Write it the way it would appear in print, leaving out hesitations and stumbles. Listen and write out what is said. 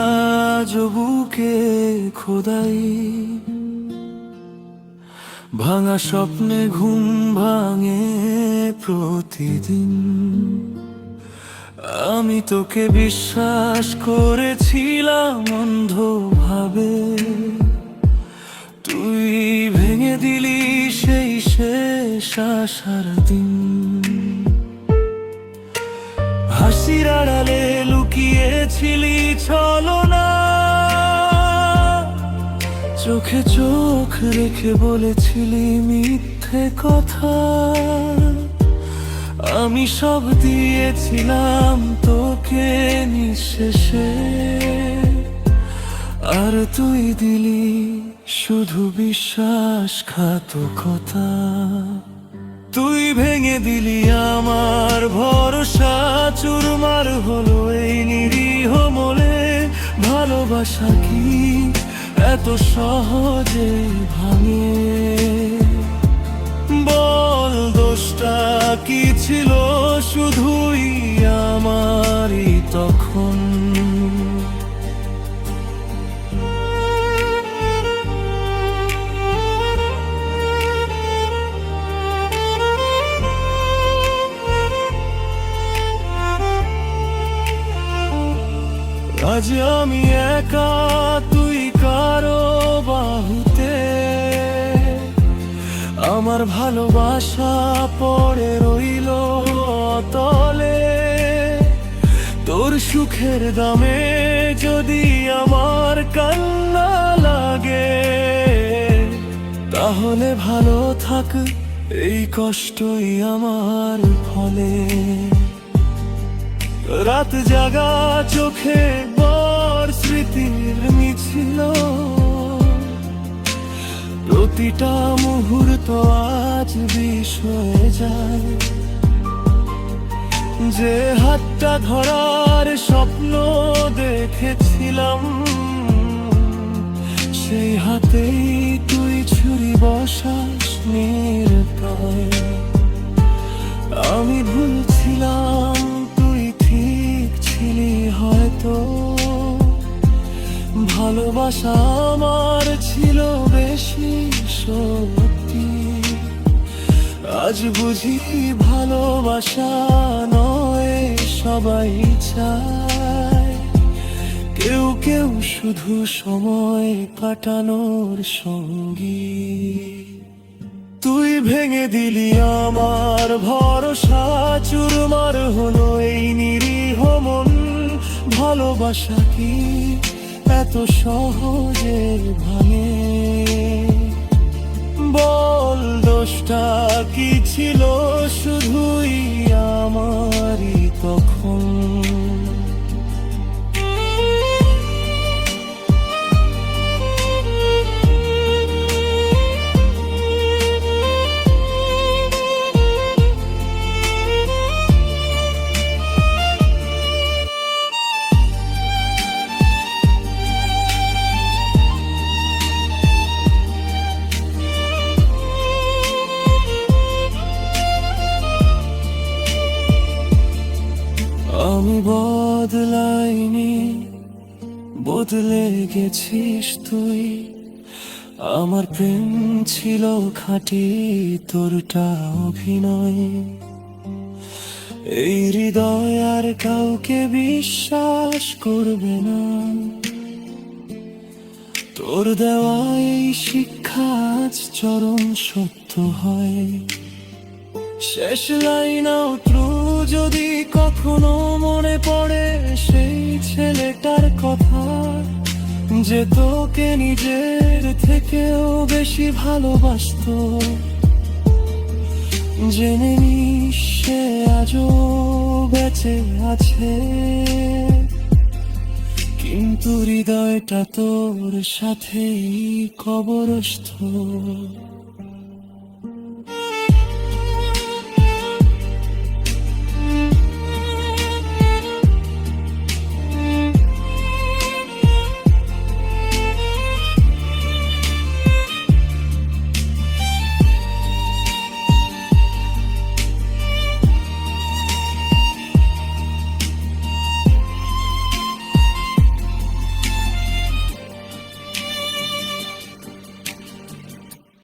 আজ বুকে খোদাই, ভাঙা স্বপ্নে ঘুম ভাঙে প্রতিদিন। আমি তোকে বিশ্বাস করেছিলাম অন্ধভাবে, তুই ভেঙে দিলি সেই শেষ আশার দিন। হাসির আড়ালে লুকিয়েছিলি ছলনা, চোখে চোখ রেখে বলেছিলি মিথ্যে কথা। আমি সব দিয়েছিলাম তোকে নিঃশেষে, আর তুই দিলি শুধু বিশ্বাসঘাতকতা। তুই ভেঙে দিলি আমার ভরসা, চুরমার হলো এই নিরীহ মনে। ভালোবাসা কি এত সহজে ভাঙে? বল দোষটা কি ছিল শুধুই আমারই তখন? আজ আমি একা, তুই কারো বাহুতে। আমার ভালোবাসা পড়ে রইল তলে। তোর সুখের দামে যদি আমার কান্না লাগে, তাহলে ভালো থাক, এই কষ্টই আমার ফলে। রাত জাগা চোখে বর স্মৃতির মিছিল, প্রতিটা মুহূর্ত আজ বিষ হয়ে যায়। যে হাতটা ধরার স্বপ্ন দেখেছিলাম, সেই হাতেই তুই ছুরি বসাস নির্দয়। আমি ভুলছিলাম, হয়তো ভালোবাসা আমার ছিল বেশি সত্যি। আজ বুঝি ভালোবাসা নয় সবাই চায়, কেউ কেউ শুধু সময় কাটানোর সঙ্গী। তুই ভেঙে দিলি আমার ভরসা, চুরমার হলো এই নিরীহ মন। ভালোবাসা কি এত সহজে ভাঙে? বল দোষটা কি ছিল শুধুই আমারই তখন? আমি বদলাইনি, বদলে গেছিস তুই। আমার প্রেম ছিল খাঁটি, তোরটা অভিনয়। এই হৃদয় আর কাউকে বিশ্বাস করবে না। তোর দেওয়া এই শিক্ষা আজ চরম সত্য হয়। শেষ লাইন আউটরো যদি কখনো মনে পড়ে সেই ছেলেটার কথা, যে তোকে নিজের থেকেও বেশি ভালোবাসতো। জেনে নিস সে আজও বেঁচে আছে, কিন্তু হৃদয়টা তোর সাথেই কবরস্থ।